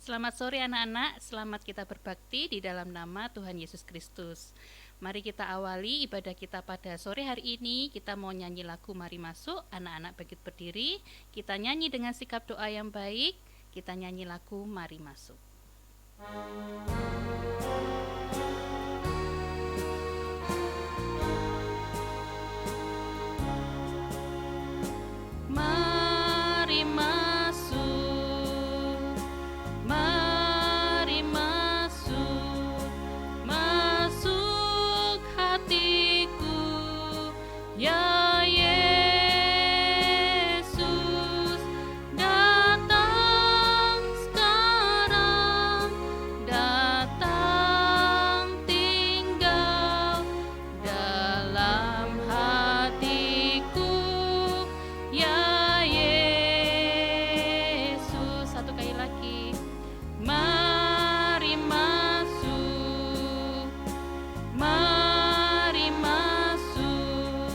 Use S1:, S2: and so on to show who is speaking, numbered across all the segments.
S1: Selamat sore anak-anak, selamat kita berbakti di dalam nama Tuhan Yesus Kristus. Mari kita awali ibadah kita pada sore hari ini. Kita mau nyanyi lagu Mari Masuk, anak-anak bangkit berdiri. Kita nyanyi dengan sikap doa yang baik, kita nyanyi lagu Mari Masuk. Mari masuk, mari masuk, masuk hatiku, ya Yesus, datang sekarang, datang tinggal dalam hatiku, ya Yesus. Satu kali lagi. Mari masuk, mari masuk,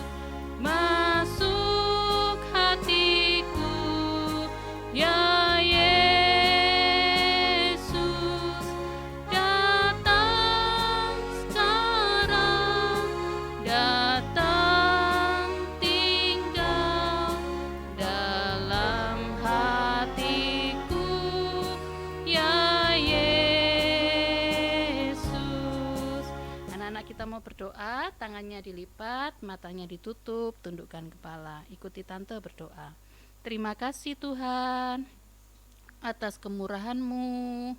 S1: masuk hatiku, ya Yesus, datang sekarang, datang tinggal dalam hatiku, ya Yesus. Anak-anak, kita mau berdoa, tangannya dilipat, matanya ditutup, tundukkan kepala. Ikuti tante berdoa. Terima kasih Tuhan atas kemurahan-Mu,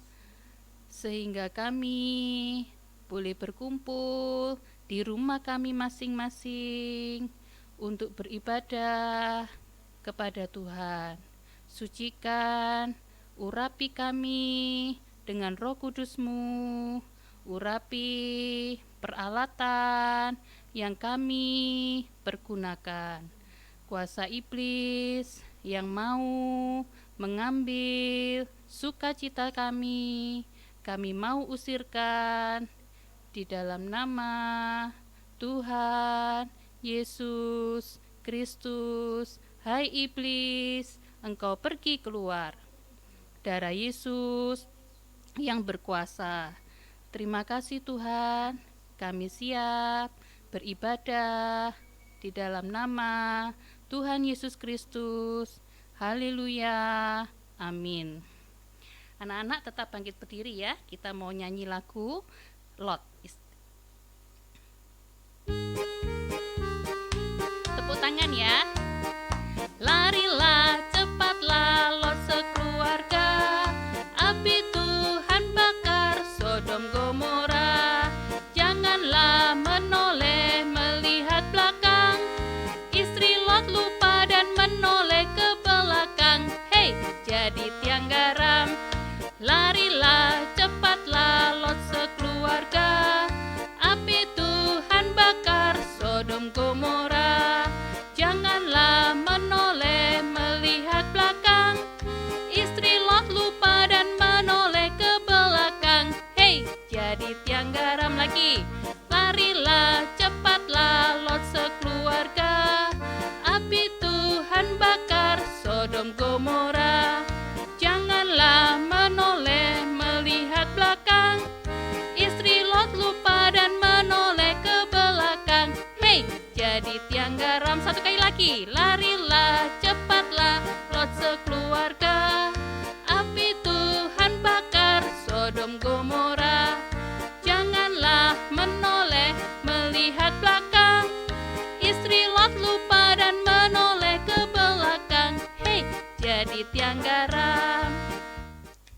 S1: sehingga kami boleh berkumpul di rumah kami masing-masing untuk beribadah kepada Tuhan. Sucikan, urapi kami dengan Roh Kudus-Mu, urapi peralatan yang kami pergunakan. Kuasa iblis yang mau mengambil sukacita kami mau usirkan di dalam nama Tuhan Yesus Kristus. Hai iblis, engkau pergi keluar. Darah Yesus yang berkuasa. Terima kasih Tuhan, kami siap beribadah di dalam nama Tuhan Yesus Kristus. Haleluya, amin. Anak-anak tetap bangkit berdiri ya, kita mau nyanyi lagu Lot. Tepuk tangan ya. Larilah, cepatlah Lot sekeluarga, api Tuhan bakar Sodom Gomora. Janganlah menoleh melihat belakang, istri Lot lupa dan menoleh ke belakang. Hei, jadi tiang garam. Larilah, cepatlah Lot sekeluarga, api Tuhan bakar Sodom Gomora. Janganlah menoleh melihat belakang, istri Lot lupa dan menoleh ke belakang. Hei, jadi tiang garam lagi. Larilah, cepatlah Lot sekeluarga, api Tuhan bakar Sodom Gomora. Janganlah menoleh melihat belakang, istri Lot lupa dan menoleh ke belakang. Hei, jadi tiang garam. Satu kali lagi. Larilah, cepatlah Lot sekeluarga, api Tuhan bakar Sodom Gomora. Janganlah menoleh melihat belakang, istri Lot lupa dan menoleh ke belakang. Hei, jadi tiang garam.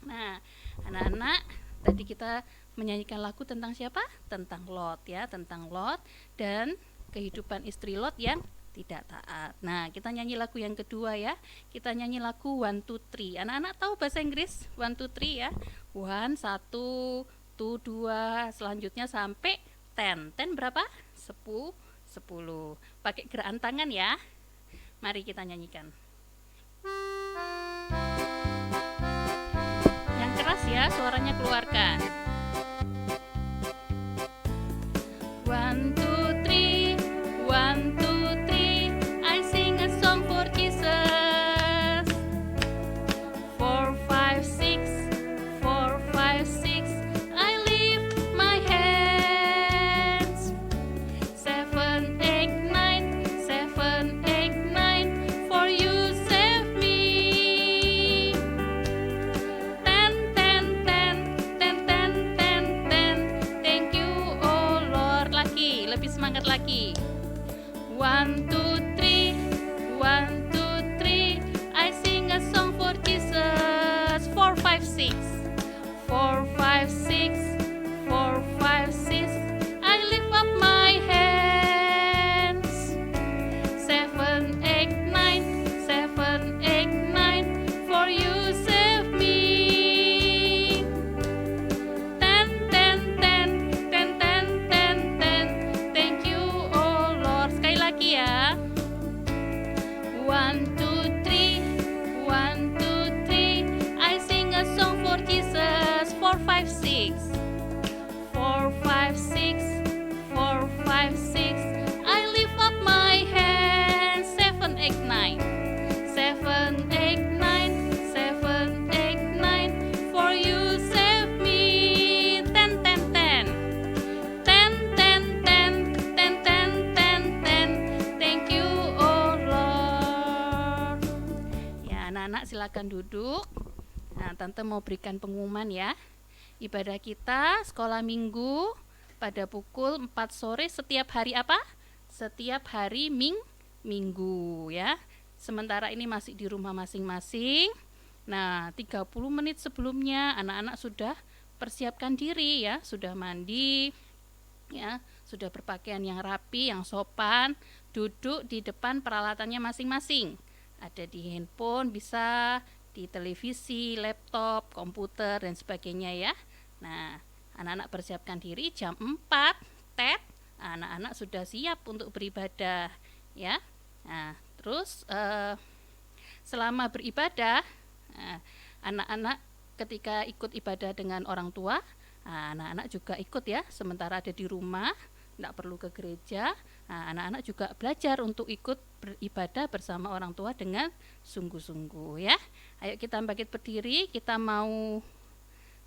S1: Nah, anak-anak, tadi kita menyanyikan lagu tentang siapa? Tentang Lot ya, tentang Lot dan kehidupan istri Lot yang tidak taat. Nah, kita nyanyi lagu yang kedua ya. Kita nyanyi lagu 1, 2, 3. Anak-anak tahu bahasa Inggris? 1, 2, 3 ya. 1, 1, 2, 2. Selanjutnya sampai 10. 10 berapa? 10, 10. Pakai gerakan tangan ya. Mari kita nyanyikan. Yang keras ya, suaranya keluarkan. 1, 2, 3, 1, 2, 3. I sing a song for Jesus. 4, 5, 6, 6. 4, 5, 6. 4, 5, 6. I lift up my hands. 7, 8, 9. 7, 8, 9. For you save me. 10, 10, 10. 10, 10, 10, 10. Thank you, oh Lord. Sekali lagi ya. 1, 2, 3. 1, 2, 3. I sing a song for Jesus. 4, 5, 6. 4, 5, 6. 4, 5, 6. I lift up my hands. 7, 8, 9. 7, 8, 9. 7, 8, 9. For you save me. 10, 10, 10. 10, 10, 10. 10, 10, 10, 10. Thank you, oh Lord. Ya, anak-anak silakan duduk. Nah, Tante mau berikan pengumuman ya. Ibadah kita sekolah minggu pada pukul 4 sore setiap hari apa? Setiap hari minggu ya. Sementara ini masih di rumah masing-masing. Nah, 30 menit sebelumnya anak-anak sudah persiapkan diri ya, sudah mandi ya, sudah berpakaian yang rapi, yang sopan, duduk di depan peralatannya masing-masing. Ada di handphone, bisa di televisi, laptop, komputer dan sebagainya ya. Nah, anak-anak persiapkan diri jam 4 TET, anak-anak sudah siap untuk beribadah ya. Nah, terus selama beribadah, anak-anak ketika ikut ibadah dengan orang tua, anak-anak juga ikut ya, sementara ada di rumah, tidak perlu ke gereja. Anak-anak juga belajar untuk ikut beribadah bersama orang tua dengan sungguh-sungguh ya. Ayo kita bangkit berdiri, kita mau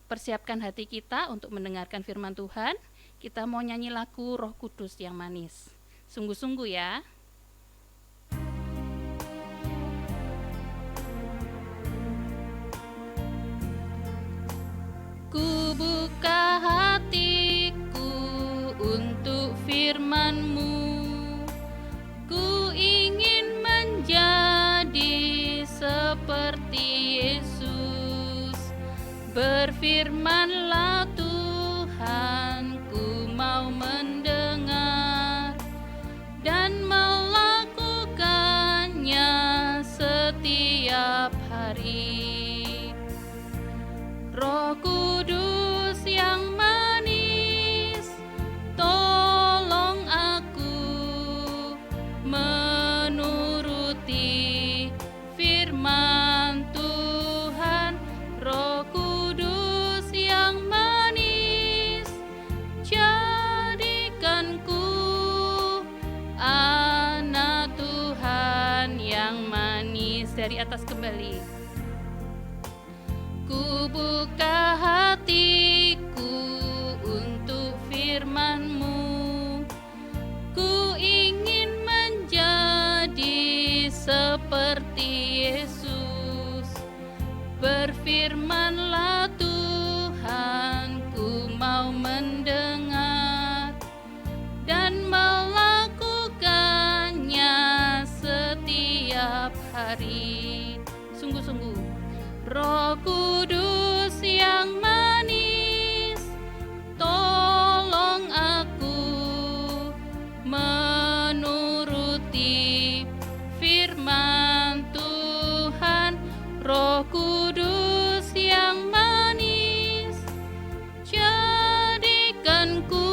S1: persiapkan hati kita untuk mendengarkan firman Tuhan. Kita mau nyanyi lagu Roh Kudus yang manis. Sungguh-sungguh ya. Ku buka hatiku untuk firman-Mu. Ku ingin menjadi seperti Yesus. Berfirmanlah Tuhan, ku mau mendengar dan melakukannya setiap hari. Roh Kudus yang manis, tolong aku menuruti firman Tuhan. Roh Kudus yang manis, jadikanku anak Tuhan yang manis. Dari atas kembali. Ku buka hatiku untuk firman-Mu. Ku ingin menjadi seperti Yesus. Berfirmanlah Tuhan, ku mau mendengar dan melakukannya setiap hari. Sungguh-sungguh. Roh Kudus yang manis, tolong aku menuruti firman Tuhan. Roh Kudus yang manis, jadikanku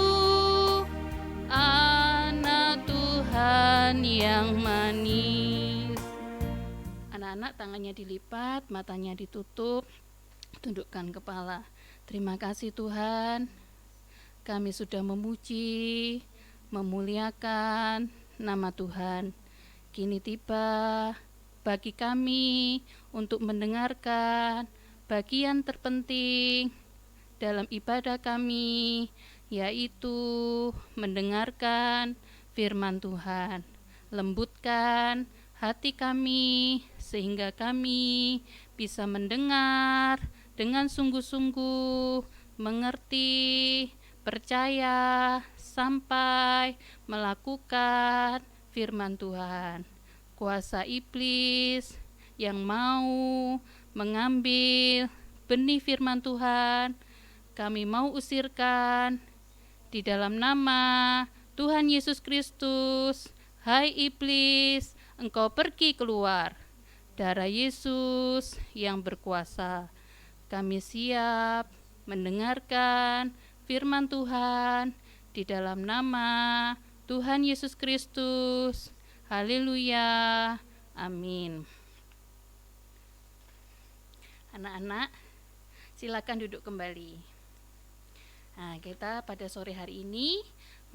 S1: anak Tuhan yang manis. Anak-anak tangannya dilipat, matanya ditutup, tundukkan kepala. Terima kasih Tuhan, kami sudah memuji, memuliakan nama Tuhan. Kini tiba bagi kami untuk mendengarkan bagian terpenting dalam ibadah kami, yaitu mendengarkan firman Tuhan. Lembutkan hati kami sehingga kami bisa mendengar dengan sungguh-sungguh, mengerti, percaya, sampai melakukan firman Tuhan. Kuasa iblis yang mau mengambil benih firman Tuhan, kami mau usirkan di dalam nama Tuhan Yesus Kristus. Hai iblis, engkau pergi keluar. Darah Yesus yang berkuasa. Kami siap mendengarkan firman Tuhan di dalam nama Tuhan Yesus Kristus. Haleluya. Amin. Anak-anak, silakan duduk kembali. Nah, kita pada sore hari ini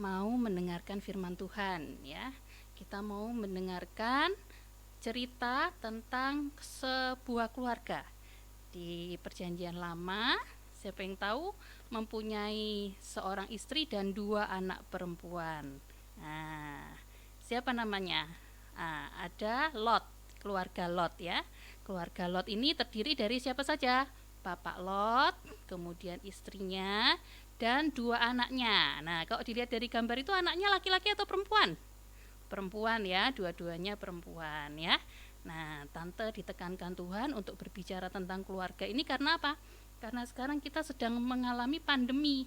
S1: mau mendengarkan firman Tuhan ya. Kita mau mendengarkan cerita tentang sebuah keluarga. Di Perjanjian Lama, siapa yang tahu, mempunyai seorang istri dan 2 anak perempuan. Nah, siapa namanya? Ada Lot, keluarga Lot ya. Keluarga Lot ini terdiri dari siapa saja? Bapak Lot, kemudian istrinya, dan 2 anaknya. Nah, kalau dilihat dari gambar itu anaknya laki-laki atau perempuan? Perempuan ya, dua-duanya perempuan ya. Nah, Tante ditekankan Tuhan untuk berbicara tentang keluarga ini karena apa? Karena sekarang kita sedang mengalami pandemi.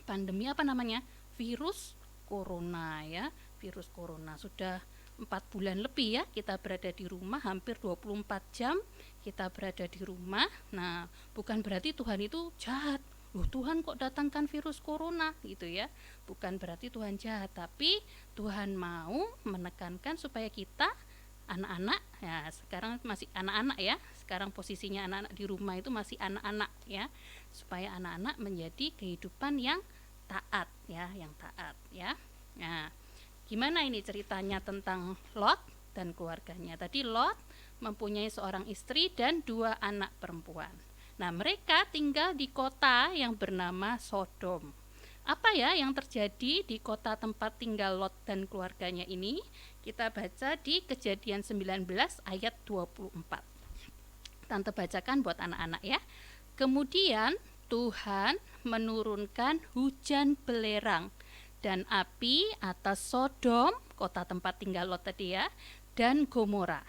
S1: Pandemi apa namanya? Virus Corona ya. Virus Corona sudah 4 bulan lebih ya kita berada di rumah, hampir 24 jam kita berada di rumah. Nah, bukan berarti Tuhan itu jahat. Loh, Tuhan kok datangkan virus corona gitu ya. Bukan berarti Tuhan jahat, tapi Tuhan mau menekankan supaya kita anak-anak, ya sekarang masih anak-anak ya, sekarang posisinya anak-anak di rumah itu masih anak-anak ya, supaya anak-anak menjadi kehidupan yang taat ya, yang taat ya. Nah, gimana ini ceritanya tentang Lot dan keluarganya? Tadi Lot mempunyai seorang istri dan 2 anak perempuan. Nah, mereka tinggal di kota yang bernama Sodom. Apa ya yang terjadi di kota tempat tinggal Lot dan keluarganya ini? Kita baca di Kejadian 19 ayat 24. Tante bacakan buat anak-anak ya. Kemudian Tuhan menurunkan hujan belerang dan api atas Sodom, kota tempat tinggal Lot tadi ya, dan Gomora,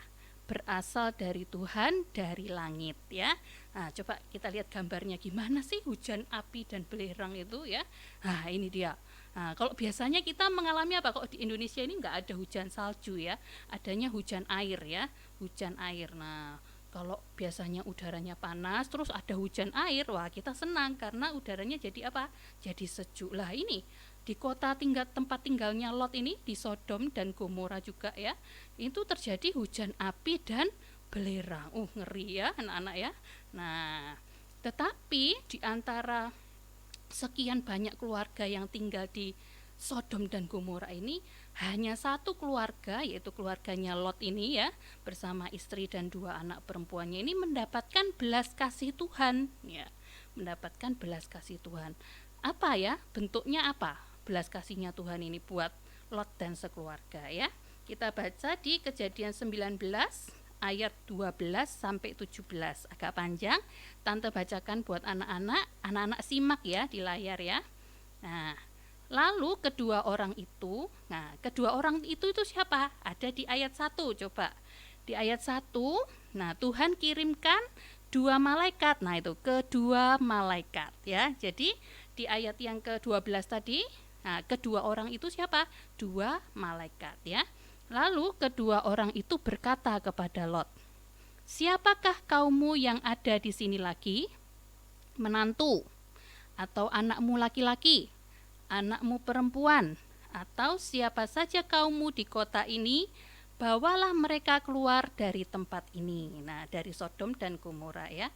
S1: berasal dari Tuhan dari langit ya. Nah, coba kita lihat gambarnya, gimana sih hujan api dan belerang itu ya. Nah, ini dia. Nah, kalau biasanya kita mengalami apa? Kalau di Indonesia ini nggak ada hujan salju ya, adanya hujan air ya, hujan air. Nah, kalau biasanya udaranya panas terus ada hujan air, wah kita senang karena udaranya jadi apa? Jadi sejuk. Lah ini di kota tempat tinggalnya Lot ini, di Sodom dan Gomora juga ya, itu terjadi hujan api dan belerang. Ngeri ya anak-anak ya. Nah, tetapi di antara sekian banyak keluarga yang tinggal di Sodom dan Gomora ini, hanya satu keluarga, yaitu keluarganya Lot ini ya, bersama istri dan 2 anak perempuannya ini mendapatkan belas kasih Tuhan ya, mendapatkan belas kasih Tuhan. Apa ya? Bentuknya apa? Belas kasihnya Tuhan ini buat Lot dan sekeluarga ya. Kita baca di Kejadian 19 ayat 12 sampai 17. Agak panjang. Tante bacakan buat anak-anak. Anak-anak simak ya di layar ya. Nah, lalu kedua orang itu siapa? Ada di ayat 1, coba. Di ayat 1, nah Tuhan kirimkan 2 malaikat. Nah, itu kedua malaikat ya. Jadi di ayat yang ke-12 tadi, nah kedua orang itu siapa? 2 malaikat ya. Lalu kedua orang itu berkata kepada Lot, "Siapakah kaummu yang ada di sini lagi? Menantu atau anakmu laki-laki, anakmu perempuan, atau siapa saja kaummu di kota ini, bawalah mereka keluar dari tempat ini." Nah, dari Sodom dan Gomora ya.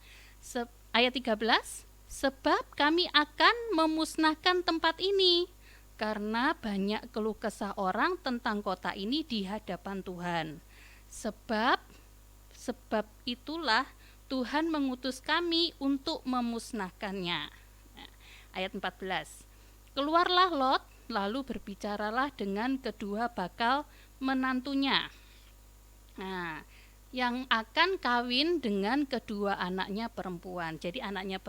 S1: Ayat 13, "Sebab kami akan memusnahkan tempat ini, karena banyak keluh kesah orang tentang kota ini di hadapan Tuhan. Sebab itulah Tuhan mengutus kami untuk memusnahkannya." Nah, ayat 14, "Keluarlah Lot, lalu berbicaralah dengan kedua bakal menantunya." Nah, yang akan kawin dengan kedua anaknya perempuan. Jadi anaknya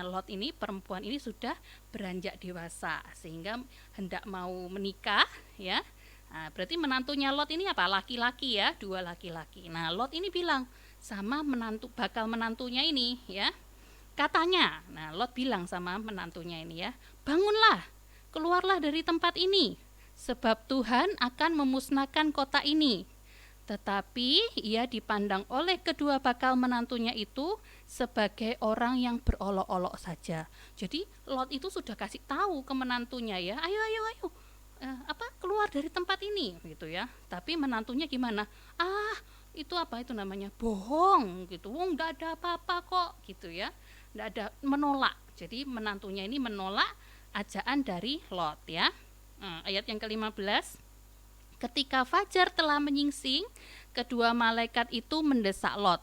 S1: Lot ini, perempuan ini sudah beranjak dewasa sehingga hendak mau menikah ya. Nah, berarti menantunya Lot ini apa? Laki-laki ya, 2 laki-laki. Nah, Lot ini bilang, sama bakal menantunya ini ya. Katanya, nah Lot bilang sama menantunya ini ya, bangunlah, keluarlah dari tempat ini, sebab Tuhan akan memusnahkan kota ini. Tetapi ia dipandang oleh kedua bakal menantunya itu sebagai orang yang berolok-olok saja. Jadi Lot itu sudah kasih tahu ke menantunya ya, ayo, keluar dari tempat ini gitu ya. Tapi menantunya gimana? Itu namanya bohong gitu. Enggak ada apa-apa kok gitu ya. Enggak ada, menolak. Jadi menantunya ini menolak ajaan dari Lot ya. Ayat yang ke-15. Ketika fajar telah menyingsing, kedua malaikat itu mendesak Lot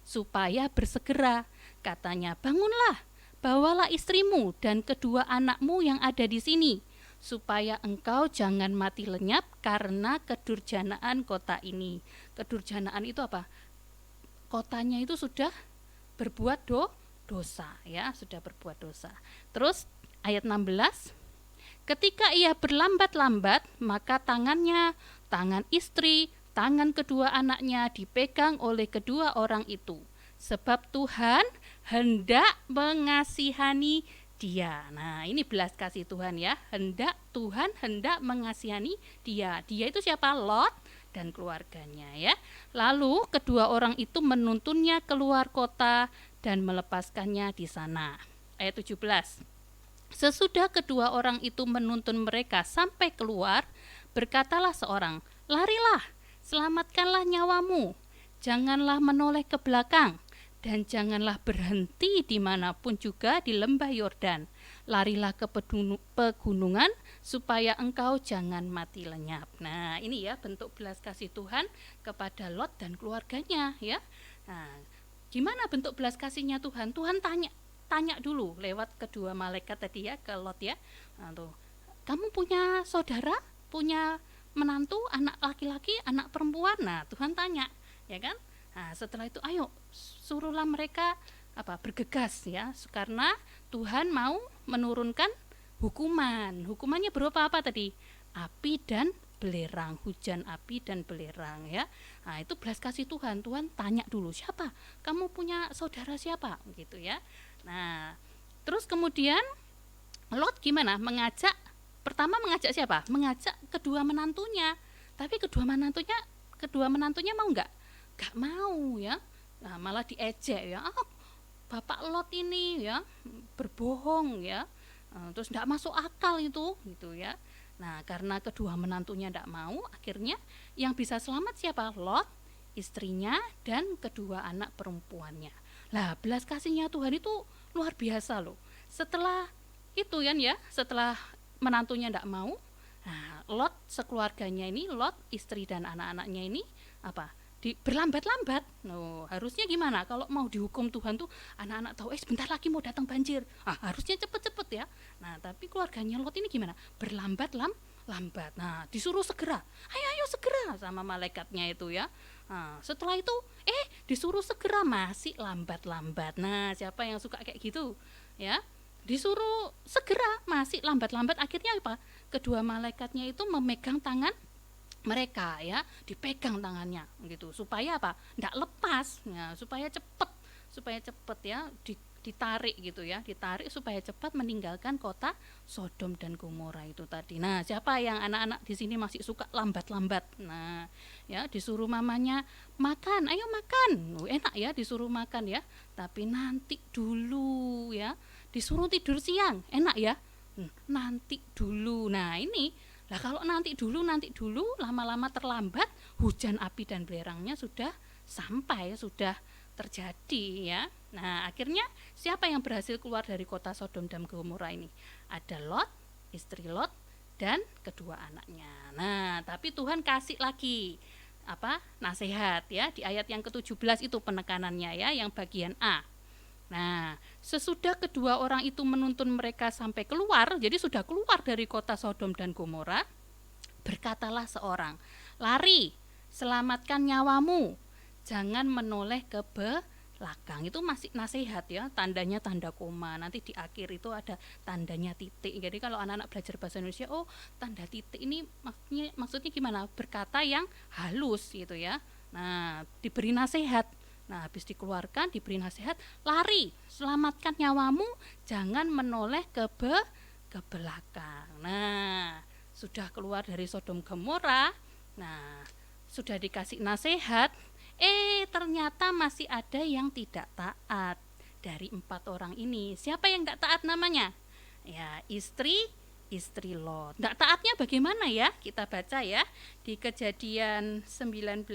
S1: supaya bersegera. Katanya, bangunlah, bawalah istrimu dan kedua anakmu yang ada di sini, supaya engkau jangan mati lenyap karena kedurjanaan kota ini. Kedurjanaan itu apa? Kotanya itu sudah berbuat dosa ya, sudah berbuat dosa. Terus ayat 16, ketika ia berlambat-lambat, maka tangannya, tangan istri, tangan kedua anaknya dipegang oleh kedua orang itu, sebab Tuhan hendak mengasihani dia. Nah, ini belas kasih Tuhan ya. Tuhan hendak mengasihani dia. Dia itu siapa? Lot dan keluarganya ya. Lalu kedua orang itu menuntunnya keluar kota dan melepaskannya di sana. Ayat 17. Sesudah kedua orang itu menuntun mereka sampai keluar, berkatalah seorang, larilah, selamatkanlah nyawamu, janganlah menoleh ke belakang, dan janganlah berhenti dimanapun juga di lembah Yordan. Larilah ke pegunungan supaya engkau jangan mati lenyap. Nah, ini ya bentuk belas kasih Tuhan kepada Lot dan keluarganya ya. Nah, gimana bentuk belas kasihnya Tuhan? Tuhan tanya dulu lewat kedua malaikat tadi ya ke Lot ya. Nah, tuh, kamu punya saudara, punya menantu, anak laki-laki, anak perempuan? Nah, Tuhan tanya, ya kan? Nah, setelah itu ayo suruhlah mereka bergegas ya, karena Tuhan mau menurunkan hukuman. Hukumannya berupa apa tadi? Api dan belerang, hujan api dan belerang ya. Nah, itu belas kasih Tuhan. Tuhan tanya dulu, siapa? Kamu punya saudara siapa? Gitu ya. Nah, terus kemudian Lot gimana? Pertama mengajak siapa? Mengajak kedua menantunya. Tapi kedua menantunya mau nggak? Nggak mau ya. Nah, malah diejek ya. Bapak Lot ini ya berbohong ya. Terus nggak masuk akal itu gitu ya. Nah, karena kedua menantunya nggak mau, akhirnya yang bisa selamat siapa? Lot, istrinya, dan kedua anak perempuannya. Lah, belas kasihnya Tuhan itu luar biasa loh. Setelah itu ya, setelah menantunya nggak mau, nah, Lot sekeluarganya ini, Lot, istri dan anak-anaknya ini berlambat-lambat. Harusnya gimana? Kalau mau dihukum Tuhan tuh anak-anak tahu sebentar lagi mau datang banjir. Harusnya cepet-cepet ya. Nah, tapi keluarganya Lot ini gimana? Berlambat-lambat. Nah, disuruh segera. Ayo segera sama malaikatnya itu ya. Nah, setelah itu disuruh segera, masih lambat-lambat. Nah, siapa yang suka kayak gitu? Ya. Disuruh segera, masih lambat-lambat. Akhirnya apa? Kedua malaikatnya itu memegang tangan mereka ya, dipegang tangannya gitu supaya apa? Nggak lepas ya, supaya cepet ya, ditarik gitu ya, ditarik supaya cepat meninggalkan kota Sodom dan Gomora itu tadi. Nah, siapa yang anak-anak di sini masih suka lambat-lambat? Nah, ya disuruh mamanya makan, ayo makan. Enak ya disuruh makan ya, tapi nanti dulu ya. Disuruh tidur siang, enak ya. Nanti dulu. Nah, ini lah kalau nanti dulu lama-lama terlambat, hujan api dan belerangnya sudah sampai, sudah terjadi ya. Nah, akhirnya siapa yang berhasil keluar dari kota Sodom dan Gomora ini? Ada Lot, istri Lot, dan kedua anaknya. Nah, tapi Tuhan kasih lagi nasihat ya di ayat yang ke-17 itu penekanannya ya, yang bagian A. Nah, sesudah kedua orang itu menuntun mereka sampai keluar, jadi sudah keluar dari kota Sodom dan Gomora, berkatalah seorang, lari, selamatkan nyawamu, jangan menoleh ke belakang. Itu masih nasihat ya, tandanya tanda koma, nanti di akhir itu ada tandanya titik. Jadi kalau anak-anak belajar bahasa Indonesia, tanda titik ini maksudnya gimana? Berkata yang halus gitu ya. Nah, diberi nasihat Nah, habis dikeluarkan, diberi nasihat, lari, selamatkan nyawamu, jangan menoleh ke belakang. Nah, sudah keluar dari Sodom Gomora, nah, sudah dikasih nasihat, ternyata masih ada yang tidak taat. Dari 4 orang ini, siapa yang tidak taat namanya? Ya, istri Lot. Tidak taatnya bagaimana ya? Kita baca ya di Kejadian 19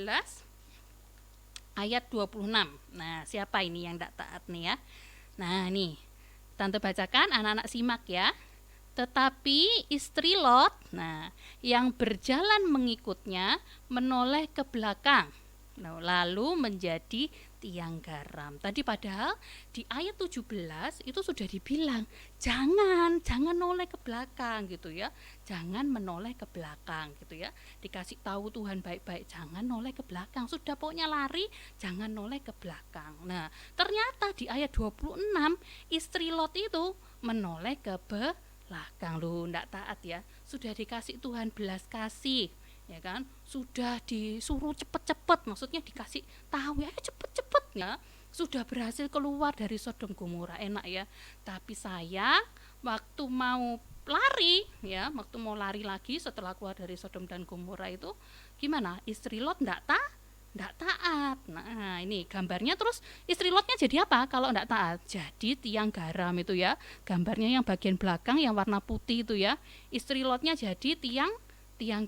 S1: ayat 26. Nah, siapa ini yang tidak taat nih ya? Nah, nih, Tante bacakan, anak-anak simak ya. Tetapi istri Lot, nah, yang berjalan mengikutnya menoleh ke belakang, lalu menjadi tiang garam. Tadi padahal di ayat 17 itu sudah dibilang, jangan noleh ke belakang gitu ya. Jangan menoleh ke belakang gitu ya. Dikasih tahu Tuhan baik-baik, jangan noleh ke belakang. Sudah pokoknya lari, jangan noleh ke belakang. Nah, ternyata di ayat 26 istri Lot itu menoleh ke belakang. Loh, enggak taat ya. Sudah dikasih Tuhan belas kasih, ya kan, sudah disuruh cepet-cepet, maksudnya dikasih tahu ya cepet-cepet ya, sudah berhasil keluar dari Sodom Gomora, enak ya. Tapi sayang, waktu mau lari ya, waktu mau lari lagi setelah keluar dari Sodom dan Gomora itu gimana? Istri Lot ndak taat. Nah, ini gambarnya. Terus istri Lotnya jadi apa kalau ndak taat? Jadi tiang garam itu ya. Gambarnya yang bagian belakang yang warna putih itu ya. Istri Lotnya jadi tiang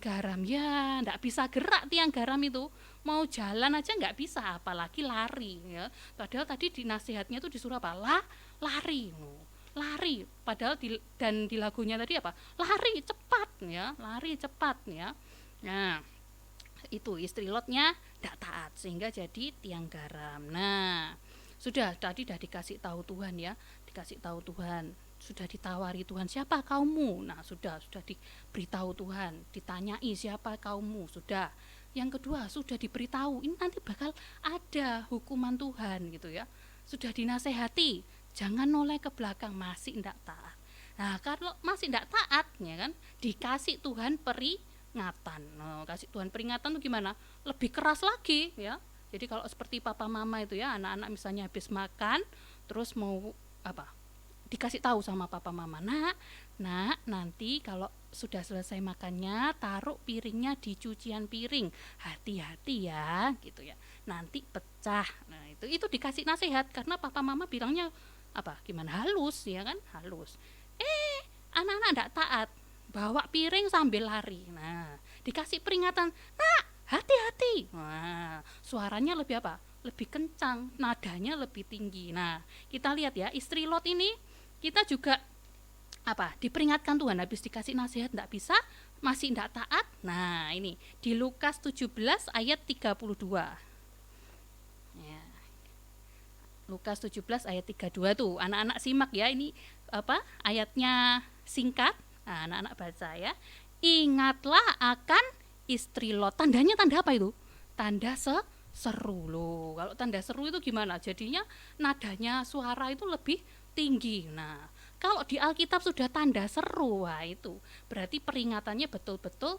S1: garam ya, nggak bisa gerak tiang garam itu, mau jalan aja nggak bisa, apalagi lari ya. Padahal tadi di nasihatnya itu disuruh apa? Lari, padahal di lagunya tadi apa? Lari cepat ya. Nah, itu istri Lotnya nggak taat sehingga jadi tiang garam. Nah, sudah dikasih tahu Tuhan ya, sudah ditawari Tuhan, siapa kaummu? Nah, sudah diberitahu Tuhan, ditanyai siapa kaummu, sudah. Yang kedua, sudah diberitahu ini nanti bakal ada hukuman Tuhan gitu ya. Sudah dinasehati, jangan noleh ke belakang, masih tidak taat. Nah, kalau masih tidak taat ya kan, dikasih Tuhan peringatan. Nah, kasih Tuhan peringatan tuh gimana? Lebih keras lagi ya. Jadi kalau seperti papa mama itu ya, anak-anak misalnya habis makan terus mau apa? Dikasih tahu sama papa mama, nak, nanti kalau sudah selesai makannya taruh piringnya di cucian piring, hati-hati ya gitu ya, nanti pecah. Nah, itu dikasih nasihat karena papa mama bilangnya apa, gimana, halus ya kan, halus. Anak-anak tidak taat, bawa piring sambil lari. Nah, dikasih peringatan, nak, hati-hati. Nah, suaranya lebih apa, lebih kencang, nadanya lebih tinggi. Nah, kita lihat ya, istri Lot ini kita juga apa, diperingatkan Tuhan, habis dikasih nasihat tidak bisa, masih tidak taat. Nah, ini di Lukas 17 ayat 32 ya. Lukas 17 ayat 32 tuh, anak-anak simak ya, ini apa, ayatnya singkat. Nah, anak-anak baca ya. Ingatlah akan istri Lot. Tandanya tanda apa itu? Tanda seru loh. Kalau tanda seru itu gimana? Jadinya nadanya suara itu lebih tinggi. Nah, kalau di Alkitab sudah tanda seru, wah itu berarti peringatannya betul-betul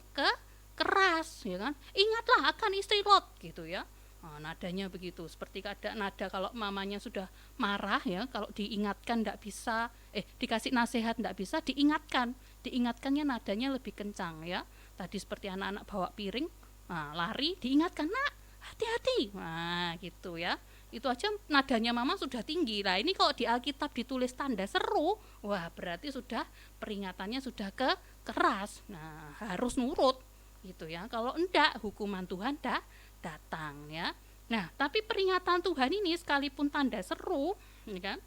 S1: keras ya kan. Ingatlah akan istri Lot gitu ya. Nah, nadanya begitu, seperti ada nada kalau mamanya sudah marah ya, kalau diingatkan tidak bisa, dikasih nasihat tidak bisa, diingatkannya nadanya lebih kencang ya. Tadi seperti anak-anak bawa piring, nah, lari, diingatkan, nak, hati-hati. Nah, gitu ya. Itu aja nadanya mama sudah tinggi. Nah, ini kalau di Alkitab ditulis tanda seru, wah berarti sudah peringatannya sudah keras. Nah, harus nurut gitu ya. Kalau enggak, hukuman Tuhan datang ya. Nah, tapi peringatan Tuhan ini sekalipun tanda seru, ya kan,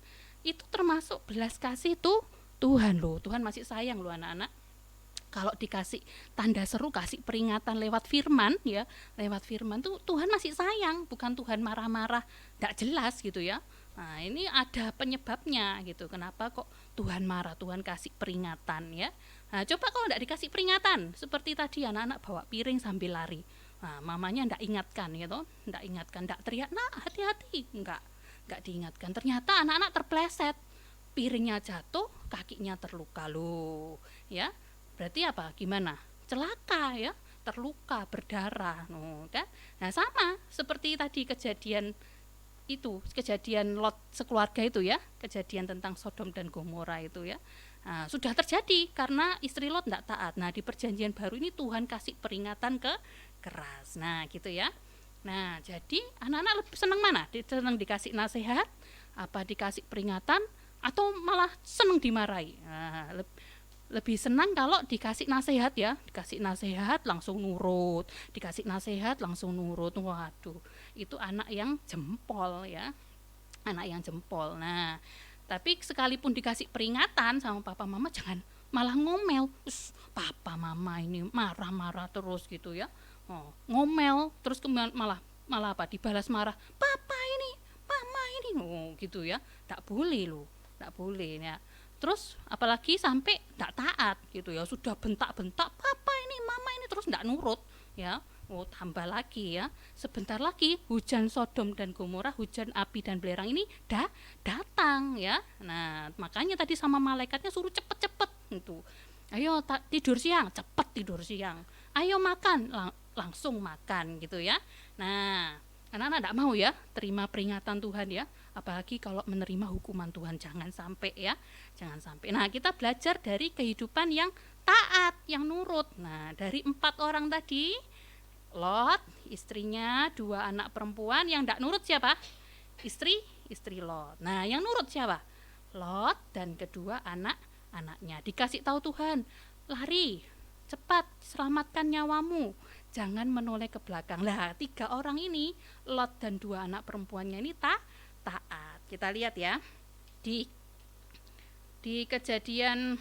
S1: itu termasuk belas kasih tuh Tuhan loh. Tuhan masih sayang loh anak-anak. Kalau dikasih tanda seru, kasih peringatan lewat firman ya, lewat firman tuh Tuhan masih sayang, bukan Tuhan marah-marah tidak jelas gitu ya. Nah, ini ada penyebabnya gitu, kenapa kok Tuhan marah, Tuhan kasih peringatan ya. Nah, coba kalau tidak dikasih peringatan, seperti tadi anak-anak bawa piring sambil lari, nah, mamanya tidak ingatkan gitu, tidak teriak, nak, hati-hati, enggak diingatkan, ternyata anak-anak terpleset, piringnya jatuh, kakinya terluka loh ya. Berarti apa, gimana, celaka ya, terluka, berdarah kan. Nah, sama seperti tadi kejadian itu kejadian Lot sekeluarga itu ya, kejadian tentang Sodom dan Gomora itu ya. Nah, sudah terjadi karena istri Lot tidak taat. Nah, di perjanjian baru ini Tuhan kasih peringatan keras. Nah, gitu ya. Nah, jadi anak-anak lebih senang mana? Senang dikasih nasihat, apa dikasih peringatan, atau malah senang dimarahi? Nah, lebih senang kalau dikasih nasihat ya, dikasih nasihat langsung nurut, dikasih nasihat langsung nurut. Waduh, itu anak yang jempol ya, anak yang jempol. Nah, tapi sekalipun dikasih peringatan sama papa mama, jangan malah ngomel. Papa mama ini marah-marah terus gitu ya. Ngomel terus kemudian malah apa? Dibalas marah. Papa ini, mama ini, gitu ya. Tak boleh loh, tak boleh ya. Terus apalagi sampai tidak taat gitu ya, sudah bentak-bentak papa ini, mama ini, terus tidak nurut ya. Tambah lagi ya, sebentar lagi hujan Sodom dan Gomora, hujan api dan belerang ini datang ya. Nah, makanya tadi sama malaikatnya suruh cepet-cepet itu. Ayo tidur siang, cepet tidur siang. Ayo makan, langsung makan gitu ya. Nah, anak-anak tidak mau ya terima peringatan Tuhan ya, apalagi kalau menerima hukuman Tuhan, jangan sampai ya, jangan sampai. Nah, kita belajar dari kehidupan yang taat, yang nurut. Nah, dari 4 orang tadi, Lot, istrinya, 2 anak perempuan, yang tidak nurut siapa? Istri Lot. Nah, yang nurut siapa? Lot dan kedua anak-anaknya. Dikasih tahu Tuhan, lari, cepat, selamatkan nyawamu, jangan menoleh ke belakang. Nah, 3 orang ini, Lot dan 2 anak perempuannya ini taat. Kita lihat ya, di Kejadian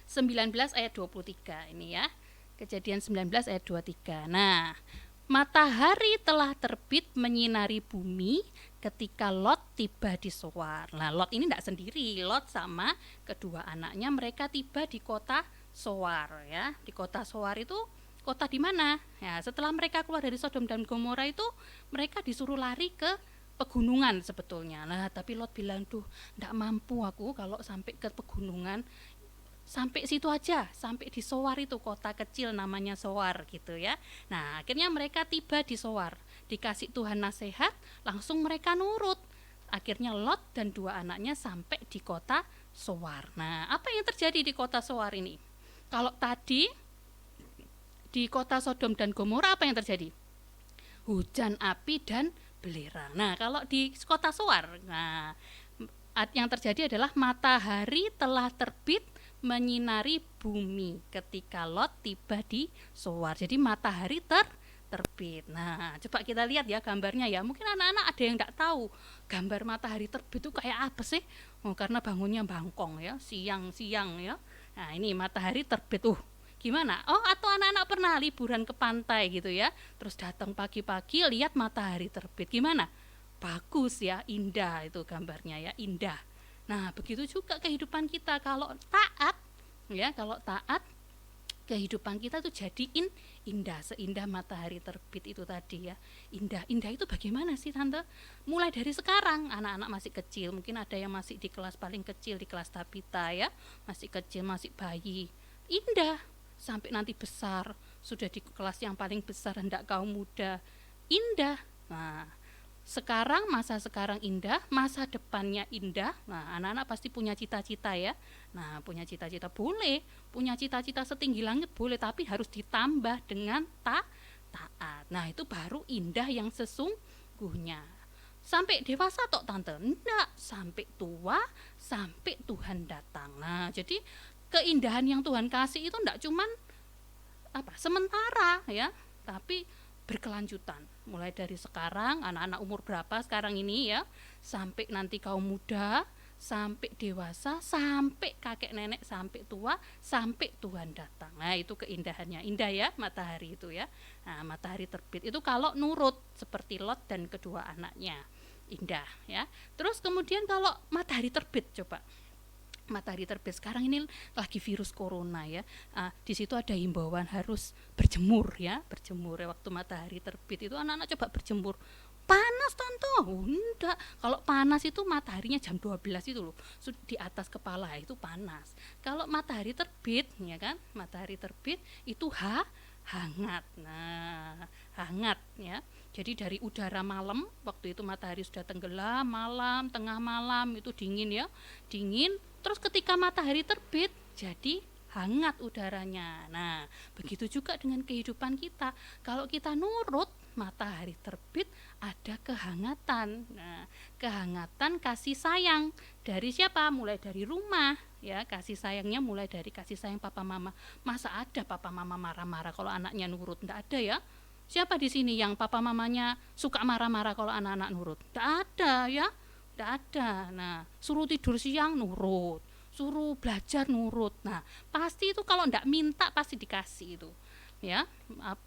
S1: 19 ayat 23 ini ya. Kejadian 19 ayat 23. Nah, matahari telah terbit menyinari bumi ketika Lot tiba di Zoar. Nah, Lot ini tidak sendiri, Lot sama kedua anaknya mereka tiba di kota Zoar ya. Di kota Zoar itu kota di mana? Ya, setelah mereka keluar dari Sodom dan Gomora itu mereka disuruh lari ke pegunungan sebetulnya. Nah, tapi Lot bilang, "Duh, tidak mampu aku kalau sampai ke pegunungan. Sampai situ aja, sampai di Zoar itu, kota kecil namanya Zoar gitu ya." Nah, akhirnya mereka tiba di Zoar, dikasih Tuhan nasihat, langsung mereka nurut. Akhirnya Lot dan 2 anaknya sampai di kota Zoar. Nah, apa yang terjadi di kota Zoar ini? Kalau tadi di kota Sodom dan Gomora apa yang terjadi? Hujan api dan belerang. Nah, kalau di kota Zoar, nah, yang terjadi adalah matahari telah terbit menyinari bumi ketika Lot tiba di Zoar. Jadi matahari terbit. Nah, coba kita lihat ya gambarnya ya. Mungkin anak-anak ada yang tidak tahu gambar matahari terbit itu kayak apa sih? Karena bangunnya bangkong ya, siang-siang ya. Nah, ini matahari terbit. Gimana? Atau anak-anak pernah liburan ke pantai gitu ya, terus datang pagi-pagi lihat matahari terbit. Gimana? Bagus ya, indah itu gambarnya ya, indah. Nah, begitu juga kehidupan kita, kalau taat ya, kalau taat kehidupan kita tuh jadiin indah, seindah matahari terbit itu tadi ya. Indah itu bagaimana sih Tante? Mulai dari sekarang, anak-anak masih kecil, mungkin ada yang masih di kelas paling kecil, di kelas Tabita ya, masih kecil, masih bayi. Indah sampai nanti besar, sudah di kelas yang paling besar, hendak kaum muda, indah. Nah, sekarang, masa sekarang indah, masa depannya indah. Nah, anak-anak pasti punya cita-cita ya. Nah, punya cita-cita boleh, punya cita-cita setinggi langit boleh, tapi harus ditambah dengan taat. Nah, itu baru indah yang sesungguhnya. Sampai dewasa tok Tante? Enggak, sampai tua, sampai Tuhan datang. Nah, jadi keindahan yang Tuhan kasih itu enggak cuman sementara ya, tapi berkelanjutan. Mulai dari sekarang, anak-anak umur berapa sekarang ini ya, sampai nanti kaum muda, sampai dewasa, sampai kakek nenek, sampai tua, sampai Tuhan datang. Nah, itu keindahannya. Indah ya matahari itu ya. Nah, matahari terbit itu kalau nurut seperti Lot dan kedua anaknya, indah ya. Terus kemudian kalau matahari terbit, coba matahari terbit sekarang ini lagi virus corona ya. Di situ ada himbauan harus berjemur ya, waktu matahari terbit itu anak-anak coba berjemur. Panas Tante? Enggak, kalau panas itu mataharinya jam 12 itu loh, di atas kepala itu panas. Kalau matahari terbit ya kan, matahari terbit itu hangat. Nah, hangat ya. Jadi dari udara malam, waktu itu matahari sudah tenggelam, malam, tengah malam itu dingin ya, dingin. Terus ketika matahari terbit, jadi hangat udaranya. Nah, begitu juga dengan kehidupan kita. Kalau kita nurut, matahari terbit, ada kehangatan. Nah, kehangatan kasih sayang dari siapa? Mulai dari rumah ya, kasih sayangnya mulai dari kasih sayang papa mama. Masa ada papa mama marah-marah kalau anaknya nurut? Tidak ada ya. Siapa di sini yang papa mamanya suka marah-marah kalau anak-anak nurut? Tidak ada ya, tidak ada. Nah, suruh tidur siang nurut, suruh belajar nurut. Nah, pasti itu kalau tidak minta pasti dikasih itu. Ya,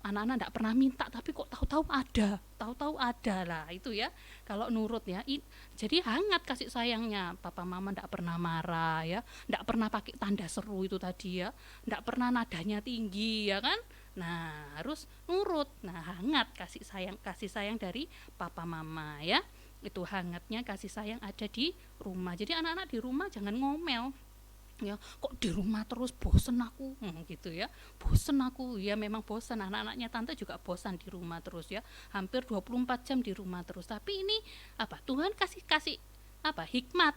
S1: anak-anak tidak pernah minta tapi kok tahu-tahu ada lah itu ya. Kalau nurut ya, jadi hangat kasih sayangnya. Papa mama tidak pernah marah ya, tidak pernah pakai tanda seru itu tadi ya, tidak pernah nadanya tinggi ya kan. Nah, harus nurut. Nah, hangat kasih sayang dari papa mama ya. Itu hangatnya kasih sayang ada di rumah. Jadi anak-anak di rumah jangan ngomel. Ya, kok di rumah terus, bosen aku gitu ya, bosen aku ya, memang bosen, anak-anaknya tante juga bosan di rumah terus ya, hampir 24 jam di rumah terus. Tapi ini apa, Tuhan kasih apa, hikmah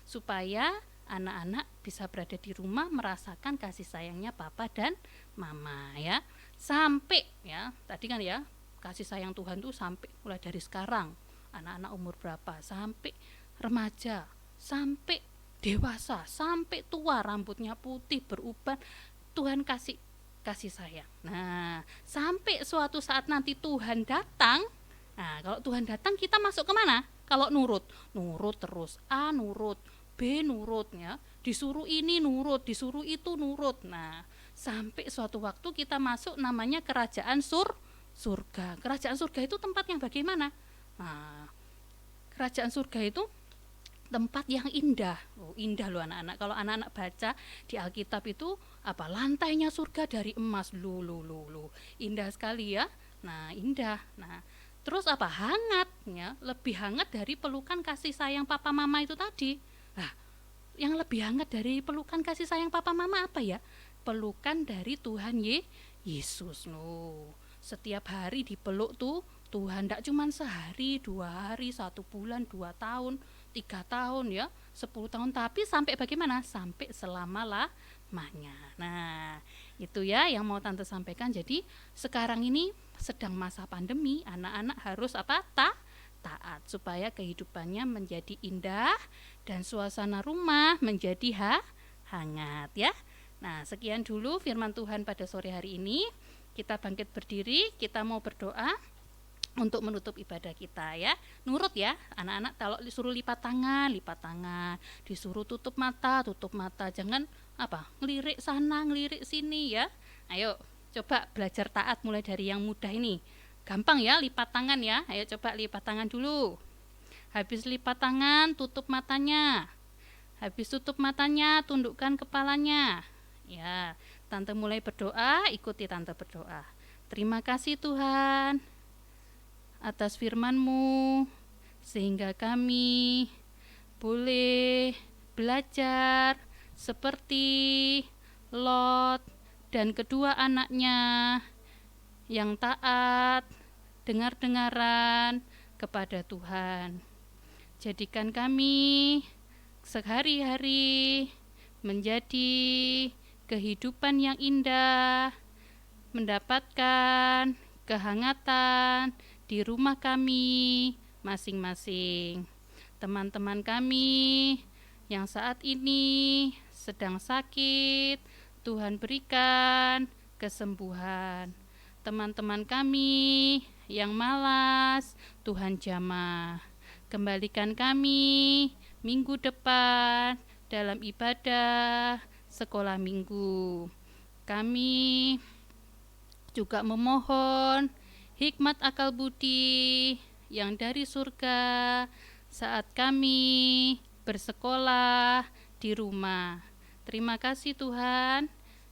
S1: supaya anak-anak bisa berada di rumah merasakan kasih sayangnya papa dan mama ya, sampai ya tadi kan ya, kasih sayang Tuhan tuh sampai mulai dari sekarang anak-anak umur berapa, sampai remaja, sampai dewasa, sampai tua, rambutnya putih beruban, Tuhan kasih sayang. Nah, sampai suatu saat nanti Tuhan datang. Nah, kalau Tuhan datang kita masuk kemana? Kalau nurut terus, A nurut, B nurut ya, disuruh ini nurut, disuruh itu nurut. Nah, sampai suatu waktu kita masuk namanya kerajaan surga. Kerajaan surga itu tempat yang bagaimana? Nah, kerajaan surga itu tempat yang indah. Indah loh anak-anak. Kalau anak-anak baca di Alkitab itu apa, lantainya surga dari emas. Indah sekali ya. Nah, indah. Nah, terus apa, hangat ya, lebih hangat dari pelukan kasih sayang papa mama itu tadi. Nah, yang lebih hangat dari pelukan kasih sayang papa mama apa ya? Pelukan dari Tuhan Yesus. Setiap hari dipeluk tuh Tuhan, tidak cuma sehari, 2 hari, 1 bulan, 2 tahun, 3 tahun ya, 10 tahun, tapi sampai bagaimana? Sampai selama-lamanya. Nah, itu ya yang mau tante sampaikan. Jadi sekarang ini sedang masa pandemi, anak-anak harus apa? Taat supaya kehidupannya menjadi indah dan suasana rumah menjadi hangat ya. Nah, sekian dulu firman Tuhan pada sore hari ini. Kita bangkit berdiri, kita mau berdoa untuk menutup ibadah kita ya. Nurut ya anak-anak, kalau disuruh lipat tangan, disuruh tutup mata, jangan apa, ngelirik sana ngelirik sini ya. Ayo coba belajar taat mulai dari yang mudah ini. Gampang ya lipat tangan ya. Ayo coba lipat tangan dulu. Habis lipat tangan tutup matanya. Habis tutup matanya tundukkan kepalanya. Ya, tante mulai berdoa, ikuti tante berdoa. Terima kasih Tuhan atas firman-Mu, sehingga kami boleh belajar seperti Lot dan kedua anaknya yang taat, dengar-dengaran kepada Tuhan. Jadikan kami sehari-hari menjadi kehidupan yang indah, mendapatkan kehangatan di rumah kami masing-masing. Teman-teman kami yang saat ini sedang sakit, Tuhan berikan kesembuhan. Teman-teman kami yang malas, Tuhan jamah. Kembalikan kami minggu depan dalam ibadah sekolah minggu. Kami juga memohon hikmat akal budi yang dari surga saat kami bersekolah di rumah. Terima kasih Tuhan,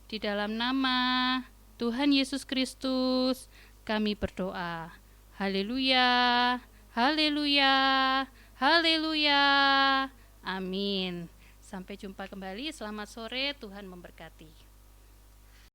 S1: di dalam nama Tuhan Yesus Kristus kami berdoa. Haleluya, haleluya, haleluya, amin. Sampai jumpa kembali, selamat sore, Tuhan memberkati.